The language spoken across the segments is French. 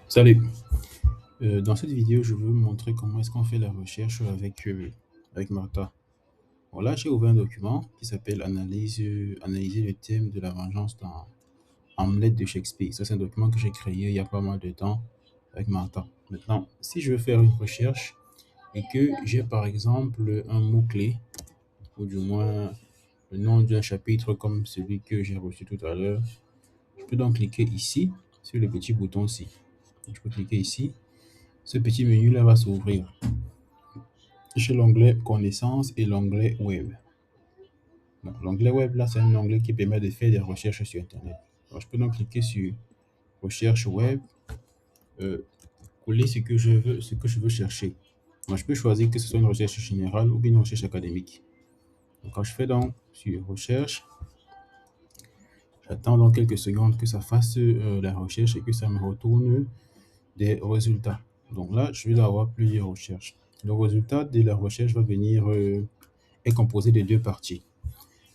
Salut. Dans cette vidéo, je veux montrer comment est-ce qu'on fait la recherche avec Martha. Bon, là, j'ai ouvert un document qui s'appelle Analyser le thème de la vengeance dans Hamlet de Shakespeare. Ça, c'est un document que j'ai créé il y a pas mal de temps avec Martha. Maintenant, si je veux faire une recherche et que j'ai par exemple un mot-clé, ou du moins le nom d'un chapitre comme celui que j'ai reçu tout à l'heure, je peux donc cliquer ici sur le petit bouton-ci. Je peux cliquer ici. Ce petit menu-là va s'ouvrir. J'ai l'onglet connaissances et l'onglet web. L'onglet web, là, c'est un onglet qui permet de faire des recherches sur Internet. Alors, je peux donc cliquer sur recherche web, euh, coller ce que je veux chercher. Alors, je peux choisir que ce soit une recherche générale ou bien une recherche académique. Donc, quand je fais donc sur recherche, j'attends donc quelques secondes que ça fasse la recherche et que ça me retourne des résultats. Donc là, je vais avoir plusieurs recherches. Le résultat de la recherche va venir est composé de deux parties.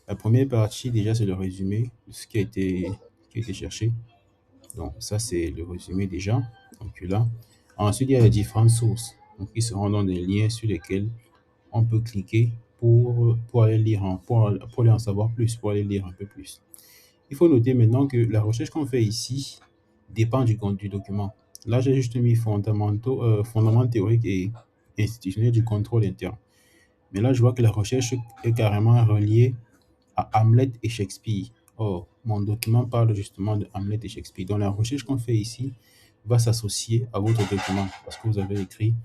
La première partie, déjà, c'est le résumé de ce qui a été cherché. Donc, ça, c'est le résumé déjà. Donc, là. Ensuite, il y a les différentes sources. Donc, qui seront dans des liens sur lesquels on peut cliquer pour aller lire, pour aller en savoir plus, pour aller lire un peu plus. Il faut noter maintenant que la recherche qu'on fait ici dépend du contenu du document. Là, j'ai juste mis fondements théoriques et institutionnels du contrôle interne. Mais là, je vois que la recherche est carrément reliée à Hamlet et Shakespeare. Or, mon document parle justement de Hamlet et Shakespeare. Donc, la recherche qu'on fait ici va s'associer à votre document parce que vous avez écrit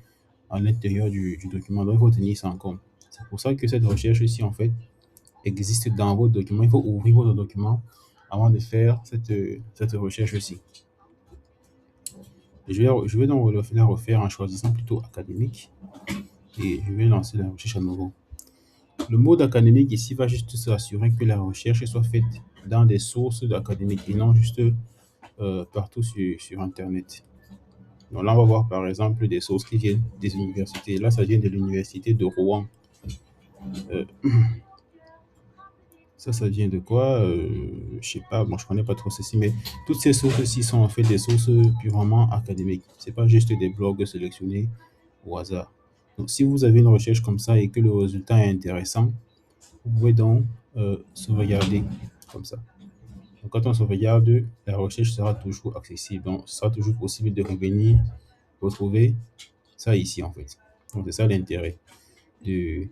à l'intérieur du document. Donc, il faut tenir ça en compte. C'est pour ça que cette recherche ici, en fait, existe dans votre document. Il faut ouvrir votre document avant de faire cette recherche-ci. Je vais donc la refaire en choisissant plutôt académique et je vais lancer la recherche à nouveau. Le mode académique ici va juste s'assurer que la recherche soit faite dans des sources académiques et non juste partout sur Internet. Donc là, on va voir par exemple des sources qui viennent des universités. Là, ça vient de l'université de Rouen. Euh, ça vient de quoi? Je sais pas, bon, je connais pas trop ceci, mais toutes ces sources-ci sont en fait des sources purement académiques. C'est pas juste des blogs sélectionnés au hasard. Donc, si vous avez une recherche comme ça et que le résultat est intéressant, vous pouvez donc sauvegarder comme ça. Donc, quand on sauvegarde, la recherche sera toujours accessible. Donc, ce sera toujours possible de revenir retrouver ça ici, en fait. Donc, c'est ça l'intérêt. De,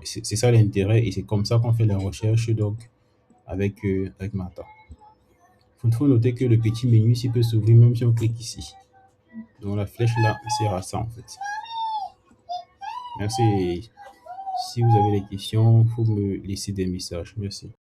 c'est ça l'intérêt et c'est comme ça qu'on fait la recherche donc avec Martha. Il faut noter que le petit menu ici peut s'ouvrir même si on clique ici. Donc, la flèche là sert à ça, en fait. Merci. Si vous avez des questions, il faut me laisser des messages. Merci.